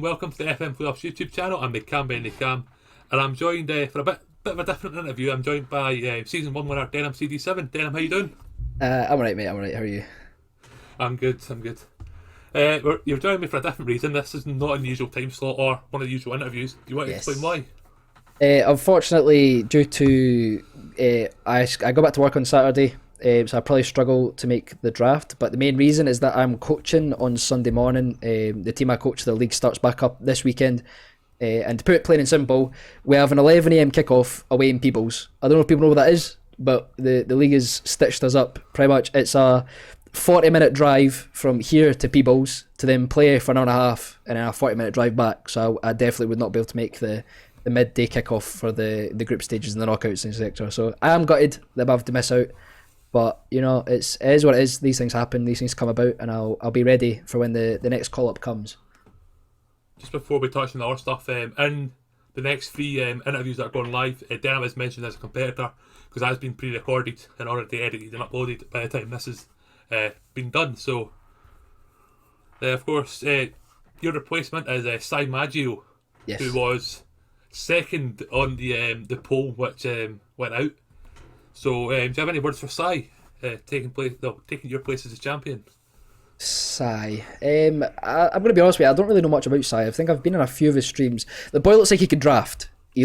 welcome to the FM Playoffs YouTube channel. I'm the KegManPlays, and I'm joined for a bit of a different interview. I'm joined by Season 1 winner DenholmCD7. Denham, how you doing? I'm alright, mate. I'm alright. How are you? I'm good. You're joining me for a different reason. This is not an usual time slot or one of the usual interviews. Do you want to explain why? Unfortunately, due to I go back to work on Saturday, so I probably struggle to make the draft. But the main reason is that I'm coaching on Sunday morning. The team I coach, the league starts back up this weekend. And to put it plain and simple, we have an 11 AM kickoff away in Peebles. I don't know if people know what that is, but the league has stitched us up pretty much. It's a 40-minute drive from here to Peebles to then play for an hour and a half and then a 40-minute drive back. So I definitely would not be able to make the midday kickoff for the group stages and the knockouts in the sector. So I am gutted that I have to miss out. But, you know, it is what it is. These things happen. These things come about. And I'll be ready for when the next call-up comes. Just before we touch on the other stuff, in the next three interviews that are going live, Denham is mentioned as a competitor because that has been pre-recorded and already edited and uploaded by the time this has been done. So, of course, your replacement is SIMaggio, Yes. who was second on the poll which went out. So, do you have any words for taking your place as a champion? I'm going to be honest with you, I don't really know much about Sai. I think I've been in a few of his streams. The boy looks like he could draft. He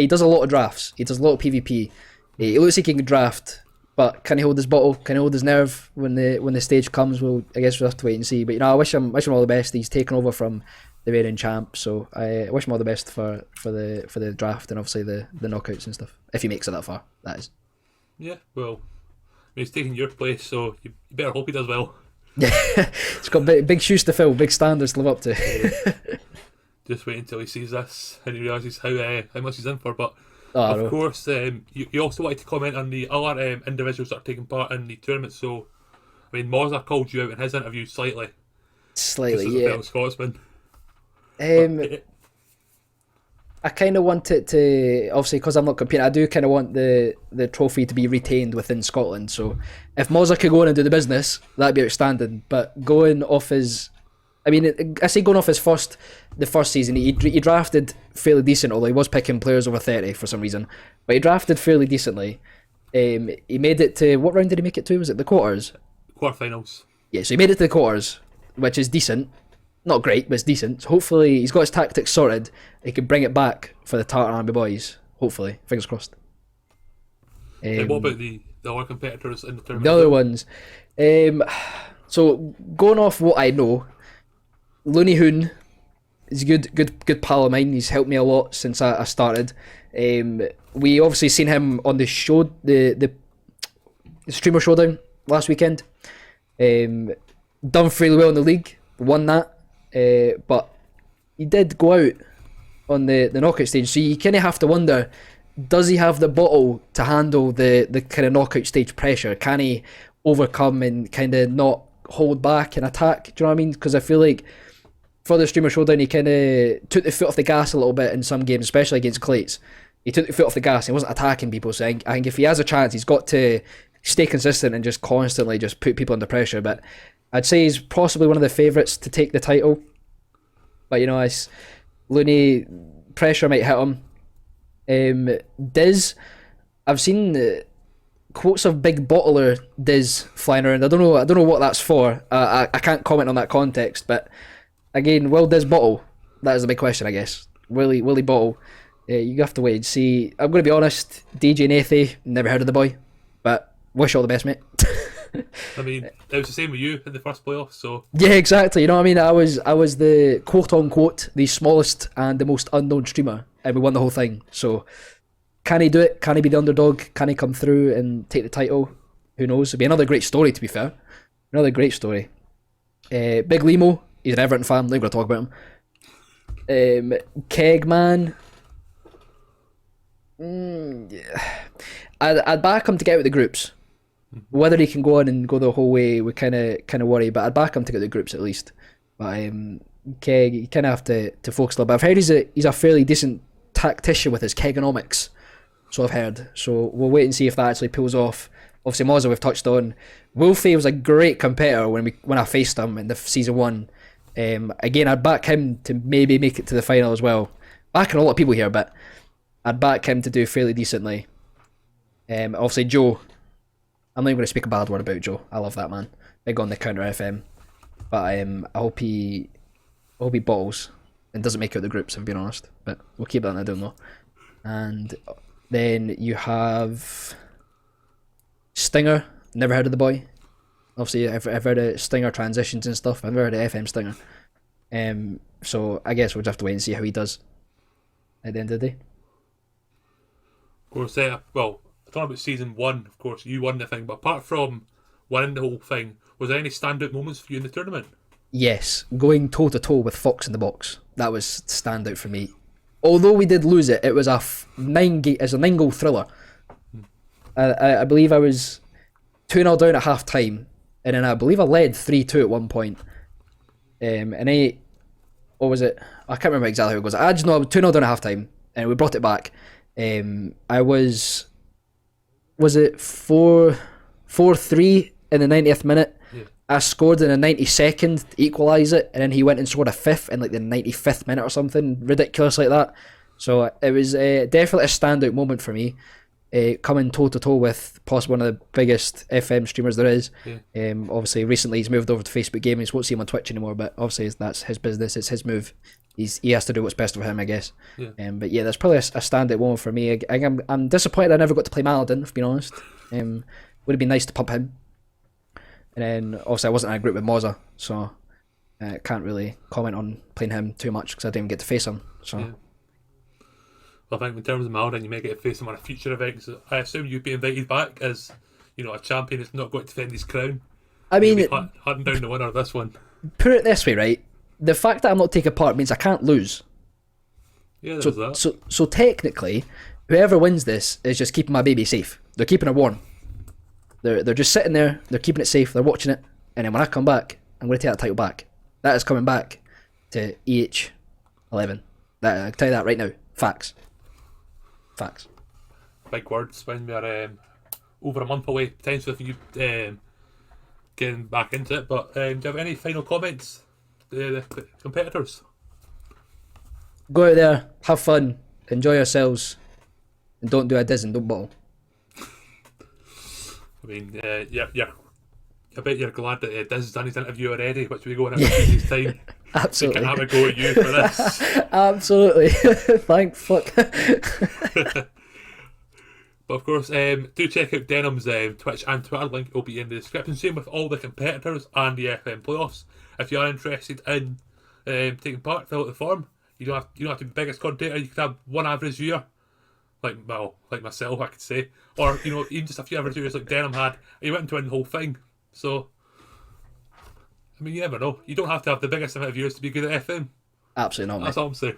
does a lot of drafts. He does a lot of PvP. He looks like he can draft, but can he hold his bottle? Can he hold his nerve when the stage comes? Well, I guess we'll have to wait and see. But, you know, I wish him all the best. He's taken over from the reigning champ, so I wish him all the best for the draft and obviously the knockouts and stuff. If he makes it that far, that is. Yeah, well, I mean, he's taking your place, so you better hope he does well. Yeah, it's got big shoes to fill, big standards to live up to. Just wait until he sees this and he realises how much he's in for. But of course, you also wanted to comment on the other individuals that are taking part in the tournament. So, I mean, Mozza called you out in his interview slightly, yeah. A fellow Scotsman. I kind of want it to, obviously, because I'm not competing, I do kind of want the trophy to be retained within Scotland. So if Mozza could go in and do the business, that'd be outstanding. But going off his, I say going off his the first season, he drafted fairly decent, although he was picking players over 30 for some reason. But he drafted fairly decently. He made it to, what round did he make it to? Was it the quarters? Quarterfinals. Yeah, so he made it to the quarters, which is decent. Not great, but it's decent. So hopefully he's got his tactics sorted. He can bring it back for the Tartan Army boys. Hopefully, fingers crossed. What about the other competitors in the tournament? The other ones. So going off what I know, LooneyHoon is a good pal of mine. He's helped me a lot since I started. We obviously seen him on the show, the streamer showdown last weekend. Done fairly well in the league, won that. But he did go out on the knockout stage, so you kind of have to wonder, does he have the bottle to handle the kind of knockout stage pressure? Can he overcome and kind of not hold back and attack? Do you know what I mean? Because I feel like for the streamer showdown, he kind of took the foot off the gas a little bit in some games, especially against Clates. He took the foot off the gas. He wasn't attacking people, so I think if he has a chance, he's got to stay consistent and just constantly just put people under pressure. But I'd say he's possibly one of the favourites to take the title. But, you know, Looney, pressure might hit him. Diz, I've seen quotes of big bottler Diz flying around. I don't know what that's for. I can't comment on that context. But, again, will Diz bottle? That is the big question, I guess. Will he bottle? You have to wait and see. I'm going to be honest, DJNathyB, never heard of the boy. But wish all the best, mate. I mean, it was the same with you in the first playoff, so... Yeah, exactly. You know what I mean? I was the quote-unquote, the smallest and the most unknown streamer, and we won the whole thing. So, can he do it? Can he be the underdog? Can he come through and take the title? Who knows? It'd be another great story, to be fair. Another great story. Big Leemo, he's an Everton fan, not going to talk about him. Kegman... yeah. I'd back him to get out of the groups. Whether he can go on and go the whole way, we kind of worry. But I'd back him to get the groups at least. But Keg, you kind of have to focus a little bit. I've heard he's a fairly decent tactician with his Kegonomics. So I've heard. So we'll wait and see if that actually pulls off. Obviously, Mozza we've touched on. Wolfie was a great competitor when I faced him in the season 1. Again, I'd back him to maybe make it to the final as well. Backing a lot of people here, but I'd back him to do fairly decently. Obviously, Joe. I'm not even going to speak a bad word about Joe. I love that man. Big on the Counter FM. But I hope he bottles and doesn't make out the groups, if I'm being honest. But we'll keep that in the don't know. And then you have Stinger. Never heard of the boy. Obviously, I've heard of Stinger transitions and stuff. I've never heard of FMStinger. So I guess we'll just have to wait and see how he does at the end of the day. Of course, well, talking about season 1, of course, you won the thing, but apart from winning the whole thing, was there any standout moments for you in the tournament? Yes, going toe to toe with Fox in the box. That was standout for me. Although we did lose it, it was a 9-goal thriller. I believe I was 2-0 down at half time, and then I believe I led 3-2 at one point. What was it? I can't remember exactly how it goes. I just know I was 2-0 down at half time, and we brought it back. I was it 4-3 in the 90th minute? Yeah. I scored in the 92nd to equalise it, and then he went and scored a 5th in like the 95th minute or something ridiculous like that. So it was definitely a standout moment for me, coming toe to toe with possibly one of the biggest FM streamers there is. Yeah. Obviously recently he's moved over to Facebook Gaming, so won't see him on Twitch anymore, but obviously that's his business, it's his move. He has to do what's best for him, I guess. Yeah. But yeah, that's probably a standout moment for me. I'm disappointed I never got to play Maladin, if being honest. Would have been nice to pump him. And then obviously I wasn't in a group with Mozza, so can't really comment on playing him too much because I didn't even get to face him. So. Yeah. Well, I think in terms of Maladin, you may get to face him on a future event. So I assume you'd be invited back as, a champion that's not going to defend his crown. I mean, hunting down the winner of this one. Put it this way, right? The fact that I'm not taking part means I can't lose. Yeah, there's that. So technically, whoever wins this is just keeping my baby safe. They're keeping her warm. They're just sitting there. They're keeping it safe. They're watching it. And then when I come back, I'm going to take that title back. That is coming back to EH11. I'll tell you that right now. Facts. Big words when we're over a month away, potentially, for you getting back into it. But do you have any final comments? The competitors? Go out there, have fun, enjoy yourselves, and don't do a diz and don't bottle. I mean, I bet you're glad that Diz has done his interview already, which we go in a few days' time. Absolutely. So can have a go at you for this. Absolutely. Thank fuck. But of course, do check out Denholm's Twitch and Twitter. Link will be in the description. Same with all the competitors and the FM playoffs. If you are interested in taking part, fill out the form. You don't have to be the biggest commentator. You could have one average viewer, like myself, I could say, or even just a few average viewers like Denholm had. He went to win the whole thing. So, I mean, you never know. You don't have to have the biggest amount of viewers to be good at FM. Absolutely not. That's all I'm saying.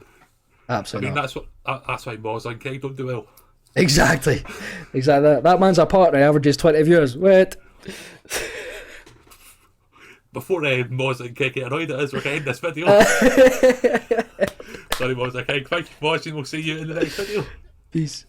Absolutely. I mean, that's why Mozza and Keg don't do well. Exactly. That man's a partner. Averages 20 viewers. Wait. Before Mozza and Keg get annoyed at us, we're going to end this video. Sorry, Mozza and Keg. Thank you for watching. We'll see you in the next video. Peace.